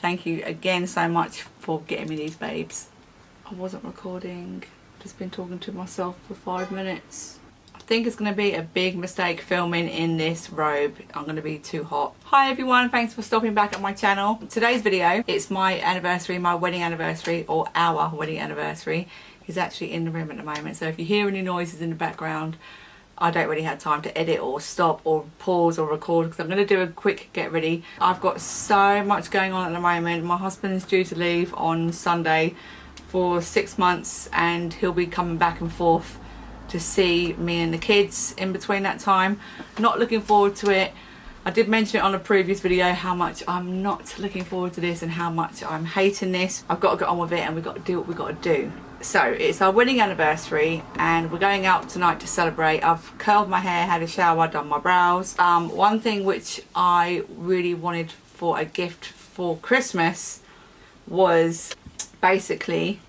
Thank you again so much for getting me these babes. I wasn't recording, just been talking to myself for 5 minutes. I think it's going to be a big mistake filming in this robe. I'm going to be too hot. Hi everyone, thanks for stopping back at my channel. Today's video, it's my anniversary, my wedding anniversary, or our wedding anniversary. He's actually in the room at the moment, so if you hear any noises in the background, I don't really have time to edit or stop or pause or record because I'm going to do a quick get ready. I've got so much going on at the moment. My husband's due to leave on Sunday for 6 months and he'll be coming back and forth to see me and the kids in between that time. Not looking forward to it. I did mention it on a previous video how much I'm not looking forward to this and how much I'm hating this. I've got to get on with it and we've got to do what we've got to do. So it's our wedding anniversary and we're going out tonight to celebrate. I've curled my hair, had a shower, done my brows. One thing which I really wanted for a gift for Christmas was basically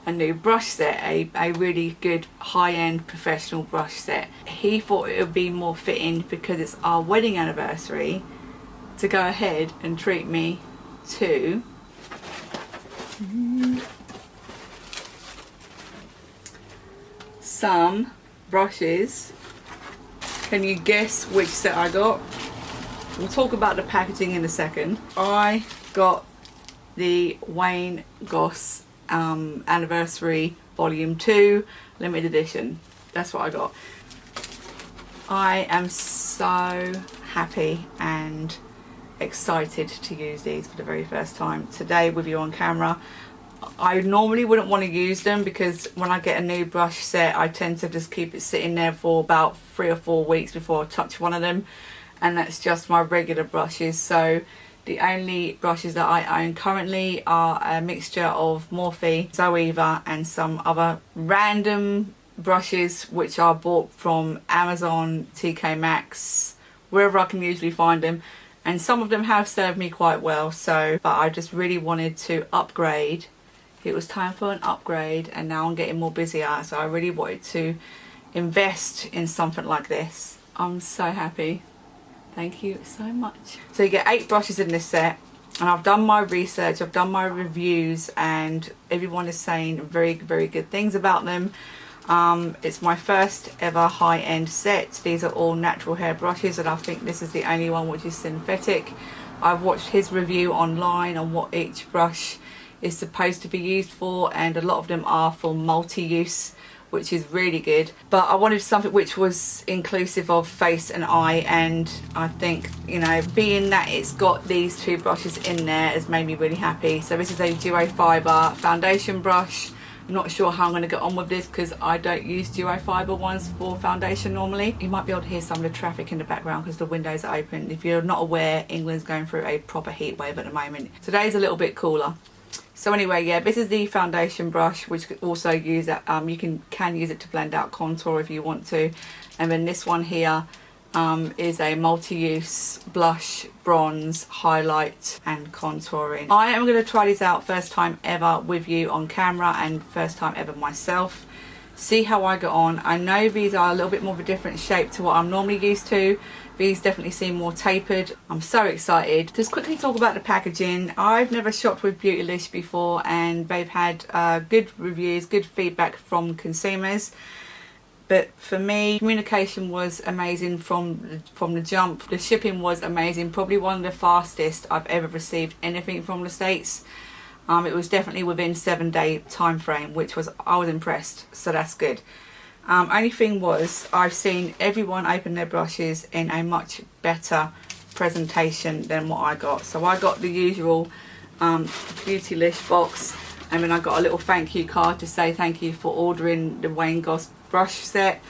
a new brush set, a really good high-end professional brush set. He thought it would be more fitting because it's our wedding anniversary to go ahead and treat me to some brushes. Can you guess which set I got? We'll talk about the packaging in a second. I got the Wayne Goss anniversary volume 2 limited edition. That's what I got. I am so happy and excited to use these for the very first time today with you on camera. I normally wouldn't want to use them because when I get a new brush set I tend to just keep it sitting there for about 3 or 4 weeks before I touch one of them, and that's just my regular brushes. So the only brushes that I own currently are a mixture of Morphe, Zoeva and some other random brushes which are bought from Amazon, TK Maxx, wherever I can usually find them, and some of them have served me quite well. So but I just really wanted to upgrade. It was time for an upgrade and now I'm getting more busier, so I really wanted to invest in something like this. I'm so happy. Thank you so much. So you get 8 brushes in this set and I've done my research, I've done my reviews and everyone is saying very good things about them. It's my first ever high-end set. These are all natural hair brushes and I think this is the only one which is synthetic. I've watched his review online on what each brush is supposed to be used for and a lot of them are for multi-use, which is really good. But I wanted something which was inclusive of face and eye, and I think, you know, being that it's got these 2 brushes in there has made me really happy. So this is a duo fiber foundation brush. I'm not sure how I'm going to get on with this because I don't use duo fiber ones for foundation normally. You might be able to hear some of the traffic in the background because the windows are open. If you're not aware, England's going through a proper heat wave at the moment. Today's a little bit cooler. So anyway, yeah, this is the foundation brush, which could also use it. You can use it to blend out contour if you want to. And then this one here is a multi-use blush, bronze, highlight and contouring. I am going to try these out first time ever with you on camera and first time ever myself. See how I get on. I know these are a little bit more of a different shape to what I'm normally used to. These definitely seem more tapered. I'm so excited. Just quickly talk about the packaging. I've never shopped with Beautylish before and they've had good reviews, good feedback from consumers. But for me, communication was amazing from the jump. The shipping was amazing. Probably one of the fastest I've ever received anything from the States. It was definitely within 7-day time frame, which was, I was impressed, so that's good. Only thing was, I've seen everyone open their brushes in a much better presentation than what I got. So I got the usual Beautylish box, and then I got a little thank you card to say thank you for ordering the Wayne Goss brush set.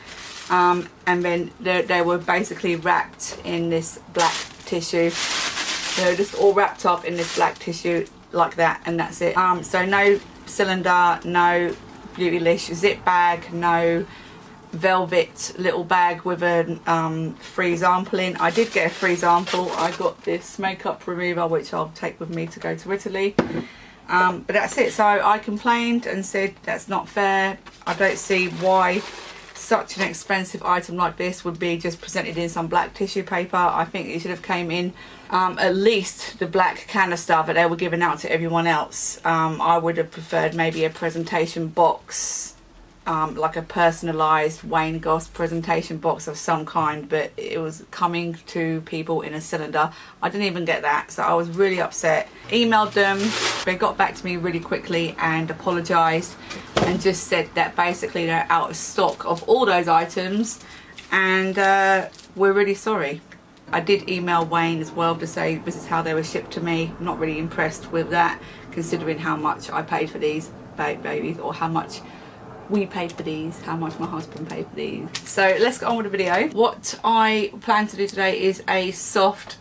And then they were basically wrapped in this black tissue. They were just all wrapped up in this black tissue like that, and that's it. So no cylinder, no Beautylish zip bag, no velvet little bag with a free sample in. I did get a free sample. I got this makeup remover which I'll take with me to go to Italy. But that's it. So I complained and said that's not fair. I don't see why such an expensive item like this would be just presented in some black tissue paper. I think it should have came in at least the black canister that they were giving out to everyone else. I would have preferred maybe a presentation box, like a personalised Wayne Goss presentation box of some kind, but it was coming to people in a cylinder. I didn't even get that, so I was really upset. Emailed them, they got back to me really quickly and apologised and just said that basically they're out of stock of all those items and we're really sorry. I did email Wayne as well to say this is how they were shipped to me. I'm not really impressed with that, considering how much I paid for these babies, or how much we paid for these, how much my husband paid for these. So let's get on with the video. What I plan to do today is a soft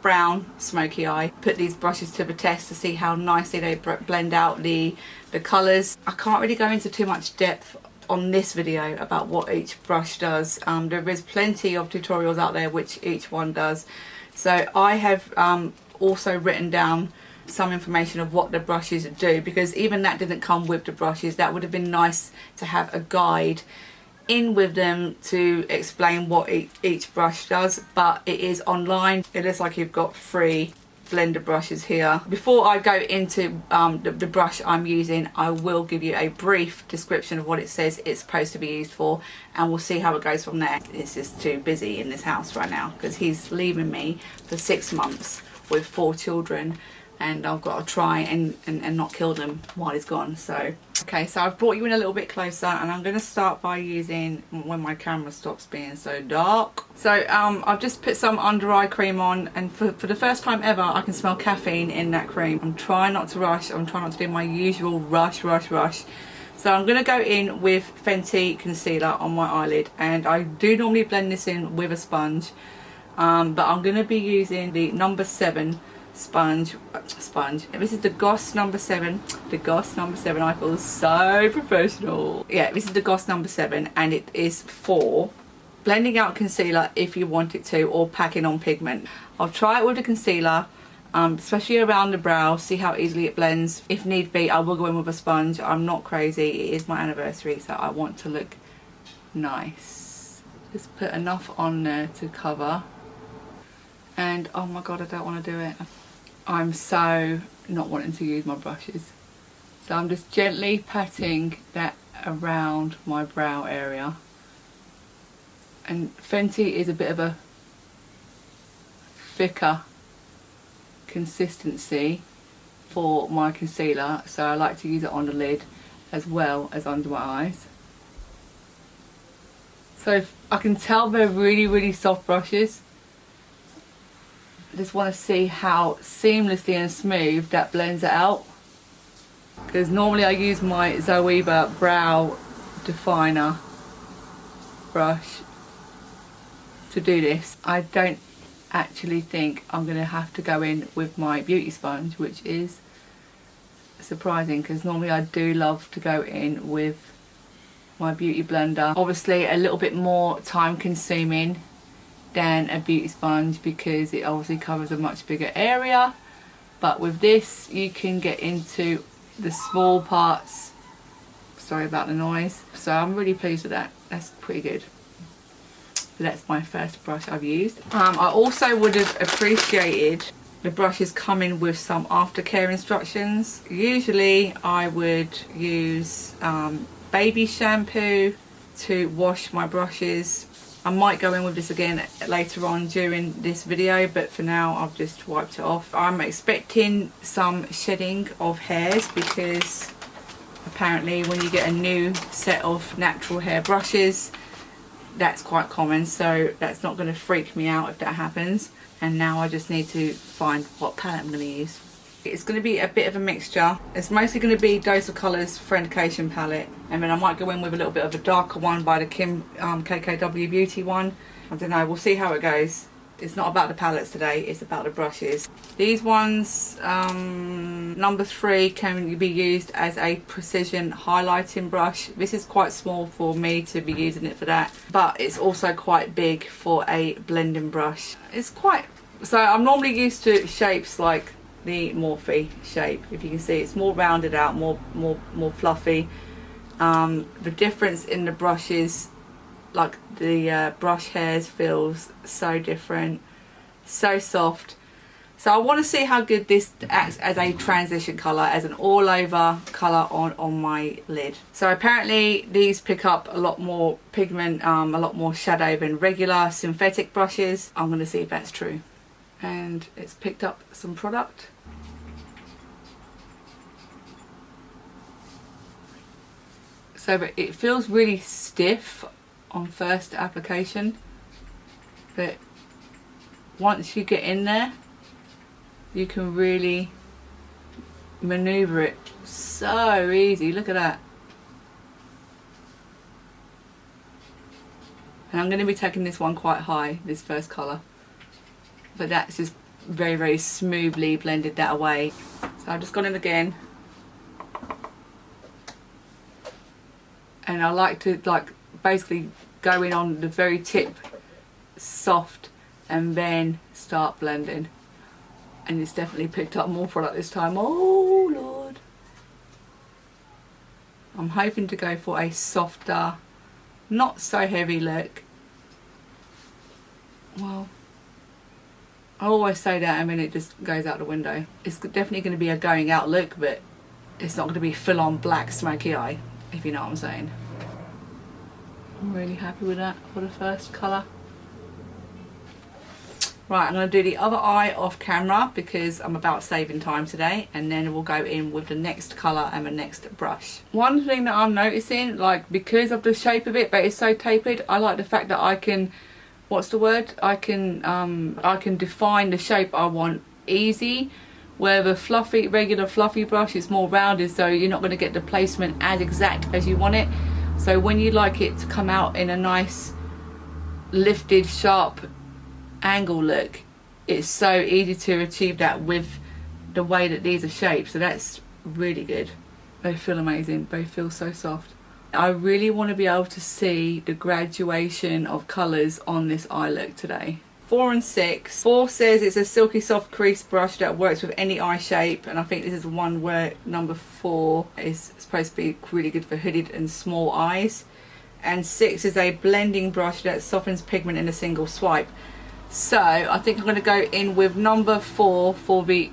brown smoky eye. Put these brushes to the test to see how nicely they blend out the colours. I can't really go into too much depth on this video about what each brush does. There is plenty of tutorials out there which each one does. So I have also written down some information of what the brushes do, because even that didn't come with the brushes. That would have been nice to have a guide in with them to explain what each brush does, but it is online. It looks like you've got 3 blender brushes here. Before I go into the brush I'm using, I will give you a brief description of what it says it's supposed to be used for, and we'll see how it goes from there. It's just too busy in this house right now because he's leaving me for 6 months with 4 children, and I've got to try and not kill them while he's gone. So okay, so I've brought you in a little bit closer, and I'm going to start by using, when my camera stops being so dark. So I've just put some under eye cream on, and for the first time ever I can smell caffeine in that cream. I'm trying not to rush, I'm trying not to do my usual rush. So I'm going to go in with Fenty concealer on my eyelid, and I do normally blend this in with a sponge, but I'm going to be using the number 7 sponge. This is the Goss number 7. The Goss number 7. I feel so professional. Yeah, this is the Goss number 7, and it is for blending out concealer if you want it to, or packing on pigment. I'll try it with the concealer, especially around the brow, see how easily it blends. If need be, I will go in with a sponge. I'm not crazy. It is my anniversary, so I want to look nice. Just put enough on there to cover. And oh my god, I don't want to do it. I'm so not wanting to use my brushes. So I'm just gently patting that around my brow area. And Fenty is a bit of a thicker consistency for my concealer, so I like to use it on the lid as well as under my eyes. So I can tell they're really soft brushes. I just want to see how seamlessly and smooth that blends it out, because normally I use my Zoeva brow definer brush to do this. I don't actually think I'm going to have to go in with my beauty sponge, which is surprising because normally I do love to go in with my beauty blender. Obviously a little bit more time consuming than a beauty sponge because it obviously covers a much bigger area, but with this you can get into the small parts. Sorry about the noise. So I'm really pleased with that. That's pretty good. So that's my first brush I've used. I also would have appreciated the brushes coming with some aftercare instructions. Usually I would use baby shampoo to wash my brushes. I might go in with this again later on during this video, but for now I've just wiped it off. I'm expecting some shedding of hairs because apparently when you get a new set of natural hair brushes, that's quite common, so that's not going to freak me out if that happens. And now I just need to find what palette I'm going to use. It's going to be a bit of a mixture. It's mostly going to be Dose of Colours Friendcation palette, and then I might go in with a little bit of a darker one by the Kim KKW Beauty one. I don't know, we'll see how it goes. It's not about the palettes today, it's about the brushes. These ones, number 3, can be used as a precision highlighting brush. This is quite small for me to be using it for that, but it's also quite big for a blending brush. It's quite, so I'm normally used to shapes like the Morphe shape. If you can see, it's more rounded out, more fluffy. The difference in the brushes, like the brush hairs, feels so different, so soft. So I want to see how good this acts as a transition colour, as an all over colour on my lid. So apparently these pick up a lot more pigment, a lot more shadow than regular synthetic brushes. I'm going to see if that's true. And it's picked up some product. So but it feels really stiff on first application, but once you get in there, you can really maneuver it so easy. Look at that. And I'm going to be taking this one quite high, this first colour, but that's just very, very smoothly blended that away. So I've just gone in again, and I like to basically go in on the very tip, soft, and then start blending. And it's definitely picked up more product this time. Oh Lord. I'm hoping to go for a softer, not so heavy look. Well, I always say that and then it just goes out the window. It's definitely going to be a going out look, but it's not going to be full on black smoky eye, if you know what I'm saying. I'm really happy with that for the first colour. Right, I'm going to do the other eye off camera because I'm about saving time today, and then we'll go in with the next colour and the next brush. One thing that I'm noticing, like because of the shape of it, but it's so tapered, I like the fact that I can, what's the word? I can define the shape I want easy, where the fluffy, regular fluffy brush is more rounded, so you're not going to get the placement as exact as you want it. So when you like it to come out in a nice lifted, sharp angle look, it's so easy to achieve that with the way that these are shaped. So that's really good. They feel amazing. They feel so soft. I really want to be able to see the graduation of colours on this eye look today. 4 and 6. 4 says it's a silky soft crease brush that works with any eye shape, and I think this is the one where number 4 is supposed to be really good for hooded and small eyes. And 6 is a blending brush that softens pigment in a single swipe. So I think I'm going to go in with number 4 for the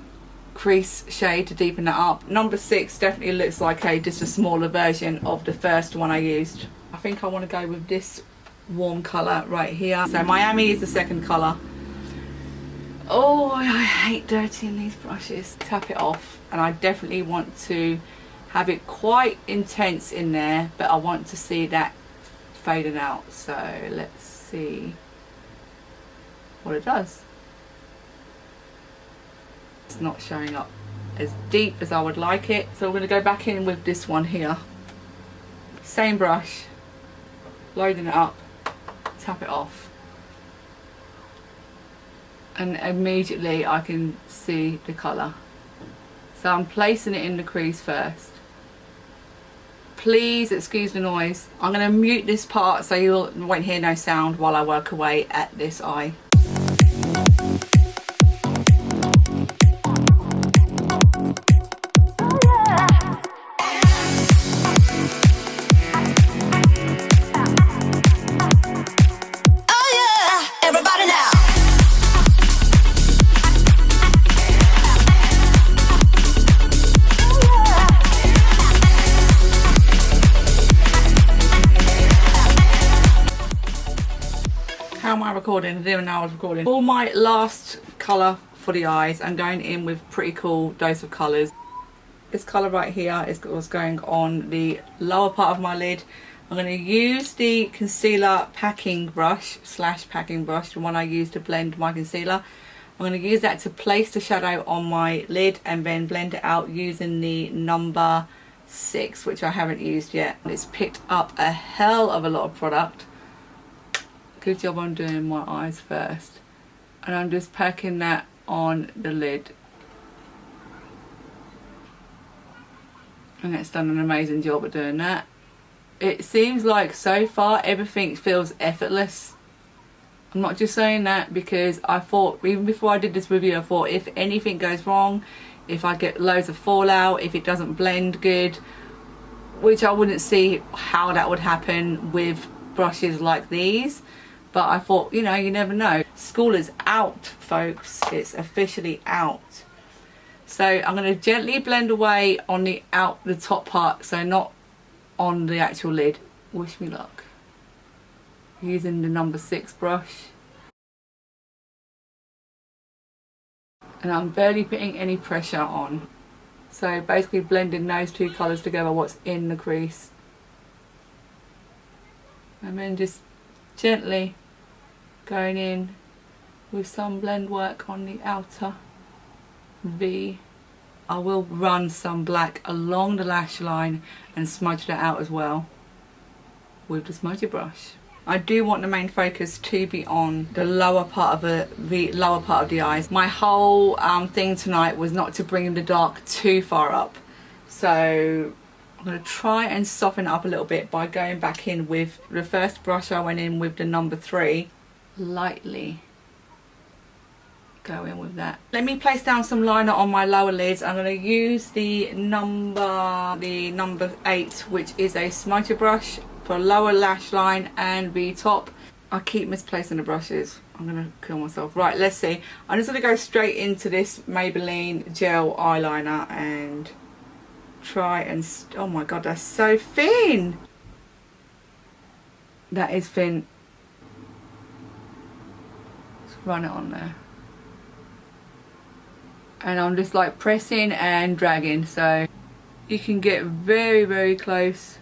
crease shade to deepen that up. Number 6 definitely looks like just a smaller version of the first one I used. I think I want to go with this warm colour right here. So Miami is the second colour. Oh, I hate dirtying these brushes. Tap it off, and I definitely want to have it quite intense in there, but I want to see that faded out. So let's see what it does. It's not showing up as deep as I would like it, so we're going to go back in with this one here. Same brush, loading it up, tap it off, and immediately I can see the colour. So I'm placing it in the crease first. Please excuse the noise. I'm going to mute this part so you won't hear no sound while I work away at this eye. How am I recording? I didn't even know I was recording. For my last colour for the eyes, I'm going in with Pretty Cool Dose of Colours. This colour right here is what's going on the lower part of my lid. I'm going to use the concealer packing brush, the one I used to blend my concealer. I'm going to use that to place the shadow on my lid and then blend it out using the number 6, which I haven't used yet. It's picked up a hell of a lot of product. Good job on doing my eyes first. And I'm just packing that on the lid. And it's done an amazing job of doing that. It seems like so far everything feels effortless. I'm not just saying that because I thought, even before I did this review, I thought if anything goes wrong, if I get loads of fallout, if it doesn't blend good, which I wouldn't see how that would happen with brushes like these, but I thought, you know, you never know. School is out, folks. It's officially out. So I'm going to gently blend away on the top part, so not on the actual lid. Wish me luck. Using the number 6 brush. And I'm barely putting any pressure on. So basically blending those two colours together, what's in the crease. And then just gently going in with some blend work on the outer V. I will run some black along the lash line and smudge that out as well with the smudger brush. I do want the main focus to be on the lower part of the lower part of the eyes. My whole thing tonight was not to bring the dark too far up, so I'm going to try and soften it up a little bit by going back in with the first brush. I went in with the number 3, lightly go in with that. Let me place down some liner on my lower lids. I'm going to use the number 8, which is a smudger brush for lower lash line and the top. I keep misplacing the brushes. I'm going to kill myself. Right, let's see. I'm just going to go straight into this Maybelline gel eyeliner and try and... oh my god, that's so thin. That is thin. Just run it on there. And I'm just like pressing and dragging, so you can get very, very close.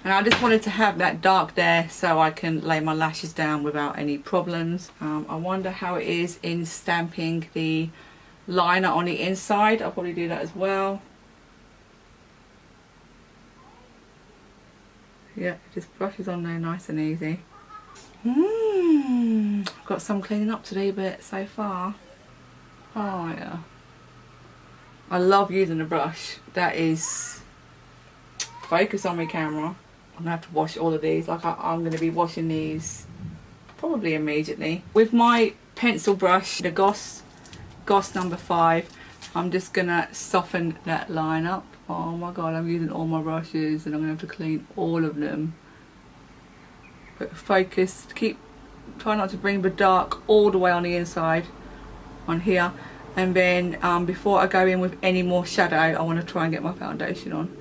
And I just wanted to have that dark there so I can lay my lashes down without any problems. I wonder how it is in stamping the liner on the inside. I'll probably do that as well. Yeah, it just brushes on there nice and easy. I've got some cleaning up to do, but so far... oh yeah. I love using the brush. That is... focus on my camera. I'm going to have to wash all of these. Like I'm going to be washing these probably immediately. With my pencil brush, the Goss number 5, I'm just going to soften that line up. Oh my god, I'm using all my brushes and I'm going to have to clean all of them. But focus, try not to bring the dark all the way on the inside, on here. And then before I go in with any more shadow, I want to try and get my foundation on.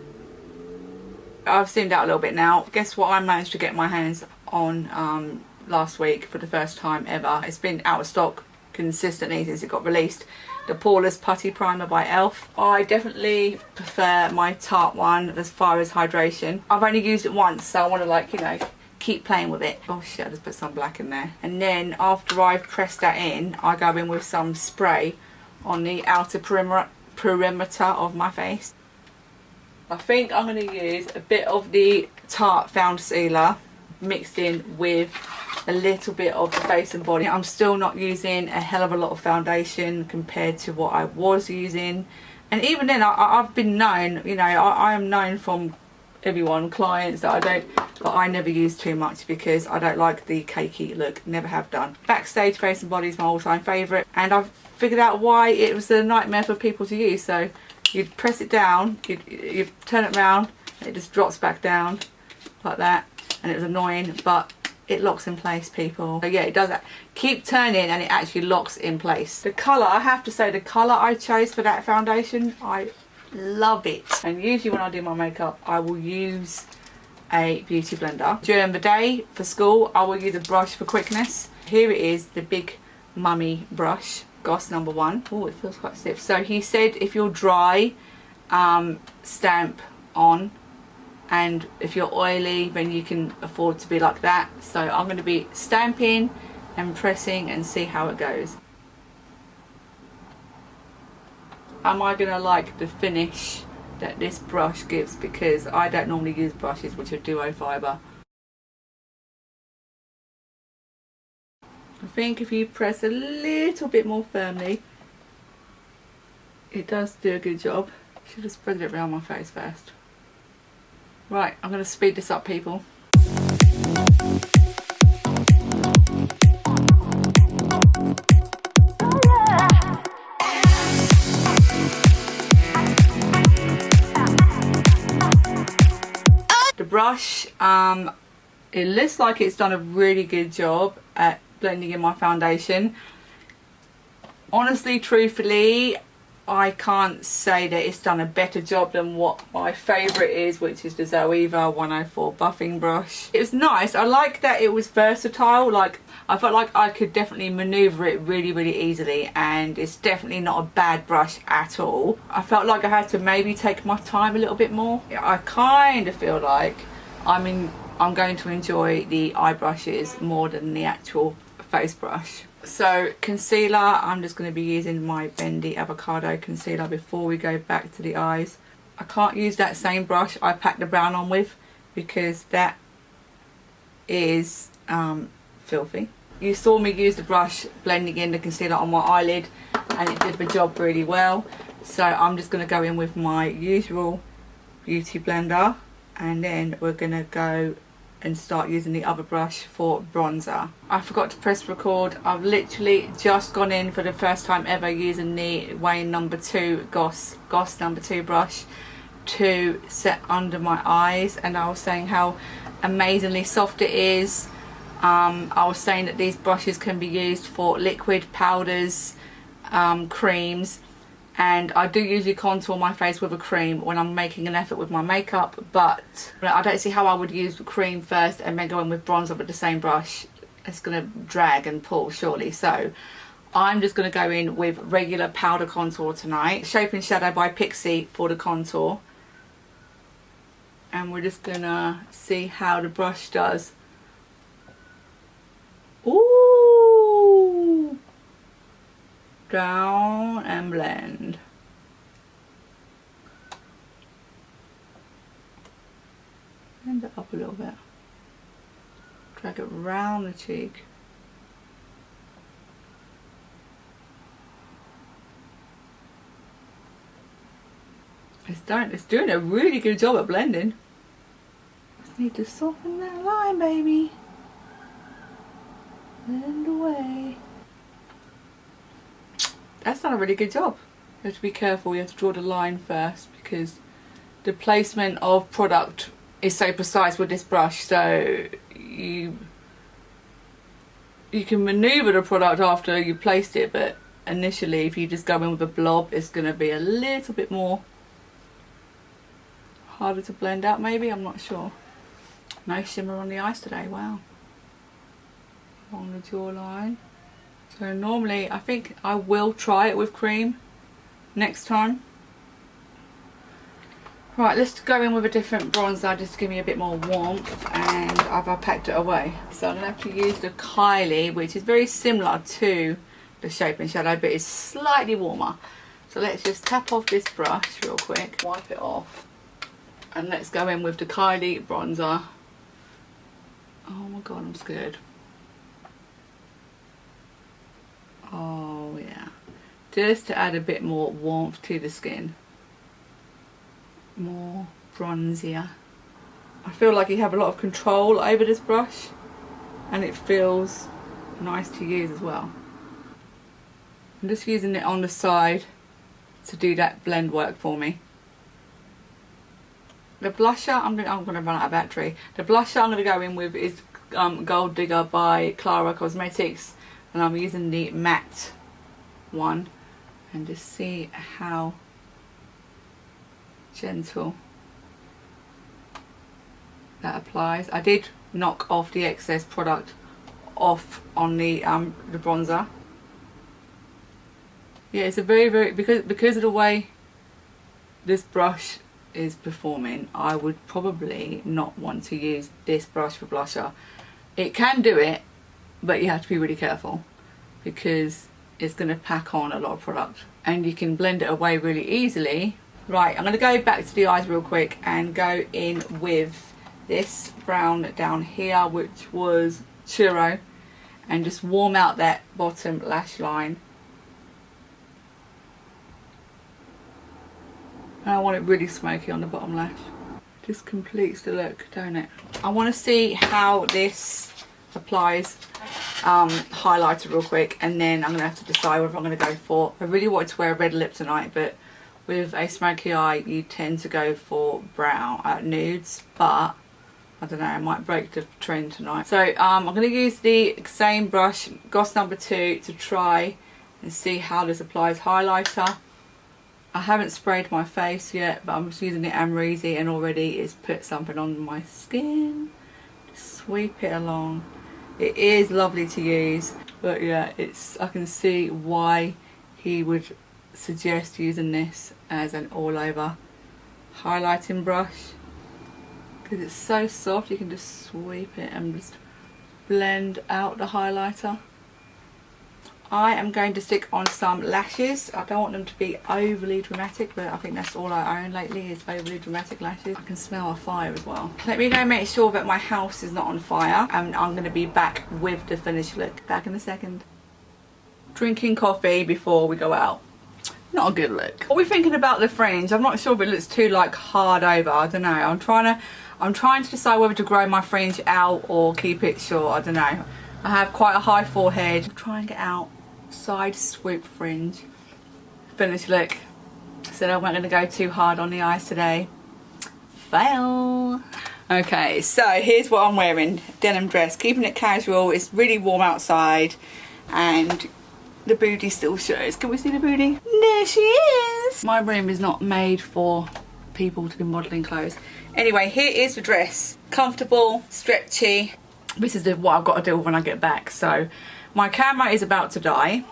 I've zoomed out a little bit now. Guess what I managed to get my hands on last week for the first time ever. It's been out of stock consistently since it got released. The Poreless Putty Primer by ELF. I definitely prefer my Tarte one as far as hydration. I've only used it once, so I want to, like, you know, keep playing with it. Oh shit, I just put some black in there. And then after I've pressed that in, I go in with some spray on the outer perimeter of my face. I think I'm going to use a bit of the Tarte Found Sealer mixed in with a little bit of the face and body. I'm still not using a hell of a lot of foundation compared to what I was using. And even then, I've been known, you know, I am known from everyone, clients, that I never use too much because I don't like the cakey look. Never have done. Backstage face and body is my all-time favourite, and I've figured out why it was a nightmare for people to use. So you'd press it down, you turn it around, and it just drops back down like that, and it was annoying, but it locks in place, people. So yeah, it does that. Keep turning and it actually locks in place. The colour, I have to say, the colour I chose for that foundation, I love it. And usually when I do my makeup, I will use a beauty blender. During the day for school, I will use a brush for quickness. Here it is, the Big Mummy brush, Goss number 1. Oh, it feels quite stiff. So he said if you're dry, stamp on, and if you're oily, then you can afford to be like that. So I'm going to be stamping and pressing and see how it goes. Am I going to like the finish that this brush gives? Because I don't normally use brushes which are duo fibre. I think if you press a little bit more firmly, it does do a good job. Should have spread it around my face first. Right, I'm going to speed this up, people. brush, it looks like it's done a really good job at blending in my foundation. Honestly, truthfully, I can't say that it's done a better job than what my favourite is, which is the Zoeva 104 buffing brush. It was nice. I like that it was versatile. Like, I felt like I could definitely manoeuvre it really easily, and it's definitely not a bad brush at all. I felt like I had to maybe take my time a little bit more. I kind of feel like I'm going to enjoy the eye brushes more than the actual face brush. So concealer, I'm just going to be using my Bendy Avocado concealer before we go back to the eyes. I can't use that same brush I packed the brown on with because that is filthy. You saw me use the brush blending in the concealer on my eyelid and it did the job really well. So I'm just going to go in with my usual beauty blender, and then we're going to go and start using the other brush for bronzer. I forgot to press record. I've literally just gone in for the first time ever using the Wayne number 2 Goss number 2 brush to set under my eyes, and I was saying how amazingly soft it is. I was saying that these brushes can be used for liquid, powders, creams, and I do usually contour my face with a cream when I'm making an effort with my makeup, but I don't see how I would use the cream first and then go in with bronzer with the same brush. It's going to drag and pull surely, so I'm just going to go in with regular powder contour tonight. Shape and Shadow by Pixie for the contour, and we're just going to see how the brush does. Ooh! Down and blend. Blend it up a little bit. Drag it round the cheek. It's doing a really good job at blending. Just need to soften that line, baby. Blend away. That's done a really good job. You have to be careful, you have to draw the line first because the placement of product is so precise with this brush, so you can maneuver the product after you placed it, but initially if you just go in with a blob, it's going to be a little bit more harder to blend out maybe, I'm not sure. No shimmer on the eyes today, wow. On the jawline. So normally, I think I will try it with cream next time. Right, let's go in with a different bronzer just to give me a bit more warmth, and I've packed it away. So I'm going to have to use the Kylie, which is very similar to the Shape and Shadow, but it's slightly warmer. So let's just tap off this brush real quick, wipe it off, and let's go in with the Kylie bronzer. Oh my god, I'm scared. Oh yeah, just to add a bit more warmth to the skin, more bronzier. I feel like you have a lot of control over this brush and it feels nice to use as well. I'm just using it on the side to do that blend work for me. The blusher, I'm gonna run out of battery. The blusher I'm gonna go in with is Gold Digger by Clara Cosmetics, and I'm using the matte one, and just see how gentle that applies. I did knock off the excess product off on the bronzer. Yeah, it's a very because of the way this brush is performing, I would probably not want to use this brush for blusher. It can do it, but you have to be really careful because it's going to pack on a lot of product and you can blend it away really easily. Right, I'm going to go back to the eyes real quick and go in with this brown down here, which was Churro, and just warm out that bottom lash line. And I want it really smoky on the bottom lash. Just completes the look, don't it? I want to see how this applies highlighter real quick, and then I'm going to have to decide whether I'm going to go for... I really wanted to wear a red lip tonight, but with a smoky eye you tend to go for brown nudes, but I don't know, I might break the trend tonight. So I'm going to use the same brush, Goss number 2, to try and see how this applies highlighter. I haven't sprayed my face yet, but I'm just using the Amrezy and already it's put something on my skin. Just sweep it along. It is lovely to use, but yeah, I can see why he would suggest using this as an all over highlighting brush, because it's so soft. You can just sweep it and just blend out the highlighter. I am going to stick on some lashes. I don't want them to be overly dramatic, but I think that's all I own lately is overly dramatic lashes. I can smell a fire as well. Let me go make sure that my house is not on fire, and I'm going to be back with the finished look. Back in a second. Drinking coffee before we go out. Not a good look. What are we thinking about the fringe? I'm not sure if it looks too like hard over. I don't know. I'm trying to decide whether to grow my fringe out or keep it short. I don't know. I have quite a high forehead. I'm trying it out. Side swoop fringe. Finished look. Said I wasn't going to go too hard on the eyes today. Fail. Okay, so here's what I'm wearing. Denim dress. Keeping it casual. It's really warm outside. And the booty still shows. Can we see the booty? There she is. My room is not made for people to be modelling clothes. Anyway, here is the dress. Comfortable, stretchy. This is what I've got to deal with when I get back. So my camera is about to die.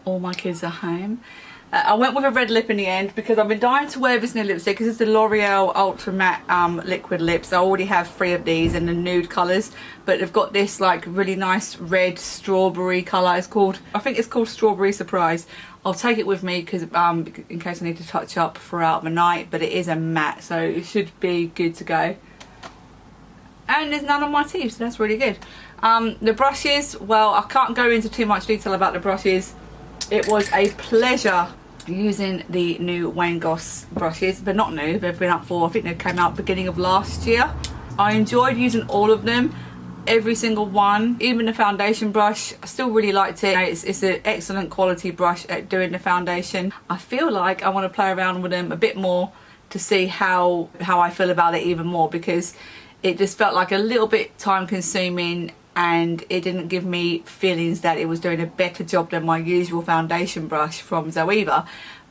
All my kids are home. I went with a red lip in the end because I've been dying to wear this new lipstick. This is the L'Oreal Ultra Matte liquid lips. I already have 3 of these in the nude colours, but they've got this like really nice red strawberry colour. I think it's called Strawberry Surprise. I'll take it with me because in case I need to touch up throughout the night, but it is a matte, so it should be good to go. And there's none on my teeth, so that's really good. The brushes, well, I can't go into too much detail about the brushes. It was a pleasure using the new Wayne Goss brushes. They're not new, they've been up for, I think they came out beginning of last year. I enjoyed using all of them, every single one. Even the foundation brush, I still really liked it. It's an excellent quality brush at doing the foundation. I feel like I want to play around with them a bit more to see how I feel about it even more, because it just felt like a little bit time consuming and it didn't give me feelings that it was doing a better job than my usual foundation brush from Zoeva.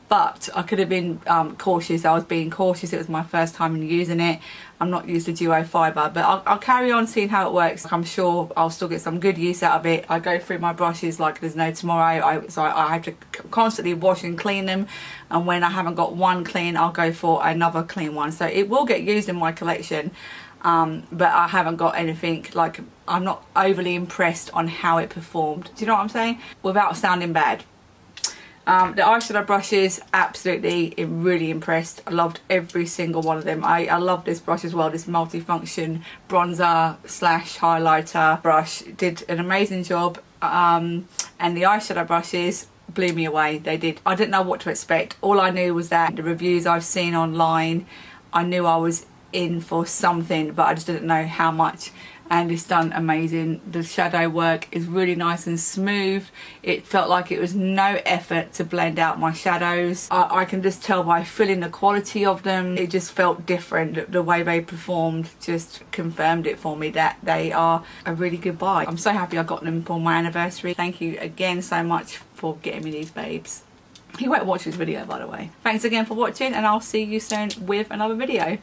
But I could have been cautious. I was being cautious. It was my first time in using it. I'm not used to duo fibre, but I'll carry on seeing how it works. I'm sure I'll still get some good use out of it. I go through my brushes like there's no tomorrow. So I have to constantly wash and clean them, and when I haven't got one clean, I'll go for another clean one. So it will get used in my collection. But I haven't got anything, like, I'm not overly impressed on how it performed. Do you know what I'm saying? Without sounding bad. The eyeshadow brushes, absolutely, really impressed. I loved every single one of them. I love this brush as well, this multifunction bronzer slash highlighter brush. Did an amazing job. And the eyeshadow brushes blew me away. They did. I didn't know what to expect. All I knew was that the reviews I've seen online, I knew I was in for something, but I just didn't know how much, and it's done amazing. The shadow work is really nice and smooth. It felt like it was no effort to blend out my shadows. I can just tell by feeling the quality of them. It just felt different. The way they performed just confirmed it for me that they are a really good buy. I'm so happy I got them for my anniversary. Thank you again so much for getting me these babes. You won't watch this video, by the way. Thanks again for watching, and I'll see you soon with another video.